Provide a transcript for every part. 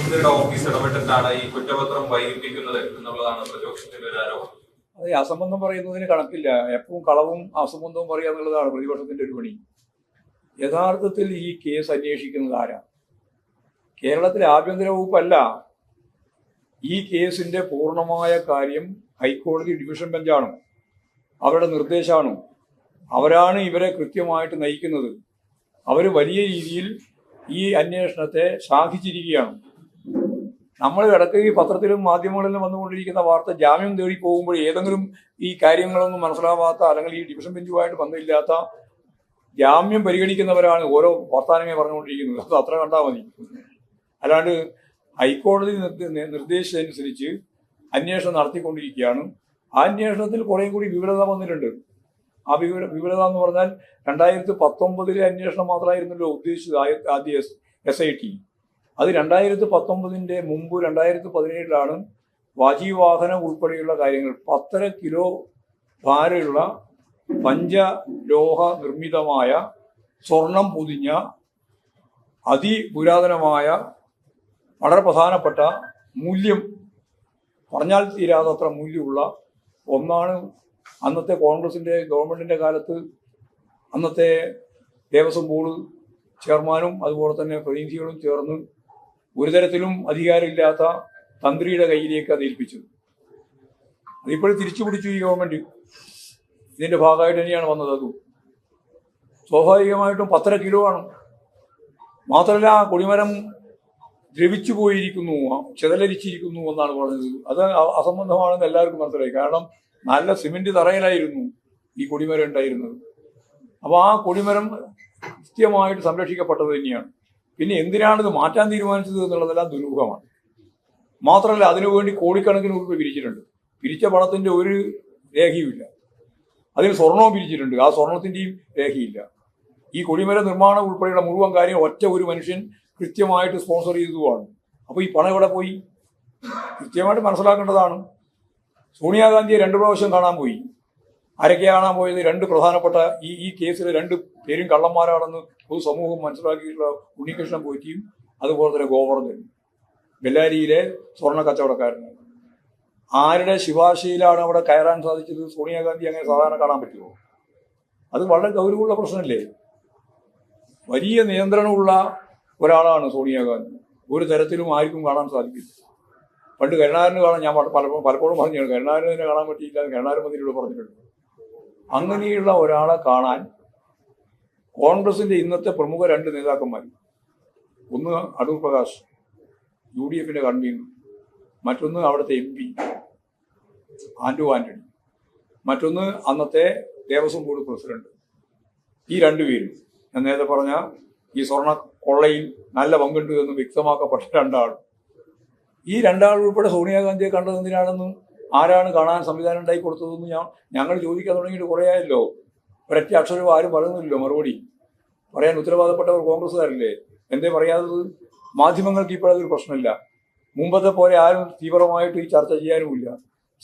മുഖ്യമന്ത്രിയുടെ ഓഫീസ് ഇടപെട്ടിട്ടാണ് ഈ കുറ്റപത്രം വൈകിപ്പിക്കുന്നത് എന്നുള്ളതാണ് പ്രതിപക്ഷത്തിന്റെ ഒരു ആരോപണം. അത് അസംബന്ധം പറയുന്നതിന് കണക്കില്ല. എപ്പോഴും കളവും അസംബന്ധവും പറയുക എന്നുള്ളതാണ് പ്രതിപക്ഷത്തിന്റെ ഒരു പണി. യഥാർത്ഥത്തിൽ ഈ കേസ് അന്വേഷിക്കുന്നത് ആരാ? കേരളത്തിലെ ആഭ്യന്തര വകുപ്പല്ല. ഈ കേസിന്റെ പൂർണ്ണമായ കാര്യം ഹൈക്കോടതി ഡിവിഷൻ ബെഞ്ചാണ്. അവരുടെ നിർദ്ദേശമാണ്. അവരാണ് ഇവരെ കൃത്യമായിട്ട് നയിക്കുന്നത്. അവർ വലിയ രീതിയിൽ ഈ അന്വേഷണത്തെ ശ്ലാഘിച്ചിരിക്കുകയാണ്. നമ്മൾ ഇടയ്ക്ക് ഈ പത്രത്തിലും മാധ്യമങ്ങളിലും വന്നുകൊണ്ടിരിക്കുന്ന വാർത്ത ജാമ്യം തേടി പോകുമ്പോൾ ഏതെങ്കിലും ഈ കാര്യങ്ങളൊന്നും മനസ്സിലാവാത്ത അല്ലെങ്കിൽ ഈ ഡിവിഷൻ ബെഞ്ചുമായിട്ട് ബന്ധമില്ലാത്ത ജാമ്യം പരിഗണിക്കുന്നവരാണ് ഓരോ വർത്താനമേ പറഞ്ഞുകൊണ്ടിരിക്കുന്നത്. അത് അത്ര കണ്ടാൽ മതി. അല്ലാണ്ട് ഹൈക്കോടതി നിർദ്ദേശിച്ചതനുസരിച്ച് അന്വേഷണം നടത്തിക്കൊണ്ടിരിക്കുകയാണ്. ആ അന്വേഷണത്തിൽ കുറേ കൂടി വിപുലത വന്നിട്ടുണ്ട്. ആ വിപുലത എന്ന് പറഞ്ഞാൽ 2019 അന്വേഷണം മാത്രമായിരുന്നല്ലോ ഉദ്ദേശിച്ചത്. ആദ്യ SIT അത് 2019 മുമ്പ് 2017 വാജീവാഹനം ഉൾപ്പെടെയുള്ള കാര്യങ്ങൾ 10.5 കിലോ ഭാരമുള്ള പഞ്ചലോഹ നിർമ്മിതമായ സ്വർണം പൊതിഞ്ഞ അതിപുരാതനമായ വളരെ പ്രധാനപ്പെട്ട മൂല്യം പറഞ്ഞാൽ തീരാതത്ര മൂല്യമുള്ള ഒന്നാണ്. അന്നത്തെ കോൺഗ്രസിന്റെ ഗവൺമെന്റിന്റെ കാലത്ത് അന്നത്തെ ദേവസ്വം ബോർഡ് ചെയർമാനും അതുപോലെ തന്നെ പ്രതിനിധികളും ചേർന്ന് ഒരു തരത്തിലും അധികാരമില്ലാത്ത തന്ത്രിയുടെ കയ്യിലേക്ക് അത് ഏൽപ്പിച്ചത്. അതിപ്പോഴും തിരിച്ചു പിടിച്ചു ഈ ഗവൺമെന്റ്. ഇതിന്റെ ഭാഗമായിട്ട് തന്നെയാണ് വന്നത്. അതും സ്വാഭാവികമായിട്ടും 10.5 കിലോ ആണ്. മാത്രമല്ല ആ കൊടിമരം ദ്രവിച്ചു പോയിരിക്കുന്നു, ചെതലരിച്ചിരിക്കുന്നു എന്നാണ് പറഞ്ഞത്. അത് അസംബന്ധമാണെന്ന് എല്ലാവർക്കും മനസ്സിലായി. കാരണം നല്ല സിമെന്റ് തറയിലായിരുന്നു ഈ കൊടിമരം ഉണ്ടായിരുന്നത്. അപ്പോൾ ആ കൊടിമരം കൃത്യമായിട്ട് സംരക്ഷിക്കപ്പെട്ടത് തന്നെയാണ്. പിന്നെ എന്തിനാണ് ഇത് മാറ്റാൻ തീരുമാനിച്ചത് എന്നുള്ളതെല്ലാം ദുരൂഹമാണ്. മാത്രമല്ല അതിനുവേണ്ടി കോടിക്കണക്കിന് രൂപ പിരിച്ചിട്ടുണ്ട്. പിരിച്ച പണത്തിന്റെ ഒരു രേഖയുമില്ല. അതിന് സ്വർണവും പിരിച്ചിട്ടുണ്ട്. ആ സ്വർണത്തിന്റെയും രേഖയില്ല. ഈ കൊടിമര നിർമ്മാണം ഉൾപ്പെടെയുള്ള മുഴുവൻ കാര്യം ഒറ്റ ഒരു മനുഷ്യൻ കൃത്യമായിട്ട് സ്പോൺസർ ചെയ്തതുമാണ്. അപ്പോൾ ഈ പണം എവിടെ പോയി? കൃത്യമായിട്ട് മനസ്സിലാക്കേണ്ടതാണ്. സോണിയാഗാന്ധിയെ 2 പ്രാവശ്യം കാണാൻ പോയി. ആരൊക്കെ കാണാൻ പോയത്? 2 പ്രധാനപ്പെട്ട ഈ കേസിലെ 2 പേരും കള്ളന്മാരാണെന്ന് പൊതുസമൂഹം മനസ്സിലാക്കിയിട്ടുള്ള ഉണ്ണികൃഷ്ണൻ പോറ്റിയും അതുപോലെ തന്നെ ഗോവർദ്ധനും, ബെല്ലാരിയിലെ സ്വർണ്ണ കച്ചവടക്കാരനാണ്. ആരുടെ ശുപാർശയിലാണ് അവിടെ കയറാൻ സാധിച്ചത്? സോണിയാഗാന്ധി അങ്ങനെ സാധാരണ കാണാൻ പറ്റുമോ? അത് വളരെ ഗൗരവമുള്ള പ്രശ്നമല്ലേ? വലിയ നിയന്ത്രണമുള്ള ഒരാളാണ് സോണിയാഗാന്ധി. ഒരു തരത്തിലും ആർക്കും കാണാൻ സാധിക്കില്ല. പണ്ട് കരുണാകരന് കാണാൻ ഞാൻ പലപ്പോഴും പറഞ്ഞാണ്. കരുണാകരനെ കാണാൻ പറ്റിയില്ല. കരുണാകരൻ മന്ത്രിയോട് പറഞ്ഞിട്ടുണ്ട്. അങ്ങനെയുള്ള ഒരാളെ കാണാൻ കോൺഗ്രസിന്റെ ഇന്നത്തെ പ്രമുഖ 2 നേതാക്കന്മാർ, ഒന്ന് അടൂർ പ്രകാശ് UDFന്റെ കൺവീനർ, മറ്റൊന്ന് അവിടുത്തെ MP ആന്റണി, മറ്റൊന്ന് അന്നത്തെ ദേവസ്വം ബോർഡ് പ്രസിഡന്റ്. ഈ 2 പേരും ഞാൻ നേരത്തെ പറഞ്ഞ ഈ സ്വർണ്ണ കൊള്ളയിൽ നല്ല പങ്കുണ്ട് എന്ന് വ്യക്തമാക്കപ്പെട്ട 2 ആൾ. ഈ 2 ആൾ ഉൾപ്പെടെ സോണിയാഗാന്ധിയെ കണ്ടത് എന്തിനാണെന്നും ആരാണ് കാണാൻ സംവിധാനം ഉണ്ടാക്കി കൊടുത്തതെന്ന് ഞങ്ങൾ ചോദിക്കാൻ തുടങ്ങിയിട്ട് കുറേ ആയല്ലോ. ഒരൊറ്റ അക്ഷരവും ആരും പറയുന്നില്ലല്ലോ. മറുപടി പറയാൻ ഉത്തരവാദപ്പെട്ടവർ കോൺഗ്രസ്സുകാരല്ലേ. എന്തേ പറയാത്തത്? മാധ്യമങ്ങൾക്ക് ഇപ്പോഴതൊരു പ്രശ്നമില്ല. മുമ്പത്തെ പോലെ ആരും തീവ്രമായിട്ട് ഈ ചർച്ച ചെയ്യാനുമില്ല.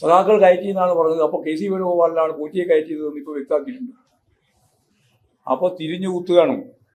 സഖാക്കൾ കയറ്റിയെന്നാണ് പറഞ്ഞത്. അപ്പോൾ KC വേണുഗോപാലിനാണ് പോറ്റിയെ കയറ്റിയതെന്ന് ഇപ്പോൾ വ്യക്തമാക്കിയിട്ടുണ്ട്. അപ്പോൾ തിരിഞ്ഞു കുത്തുകയാണ്.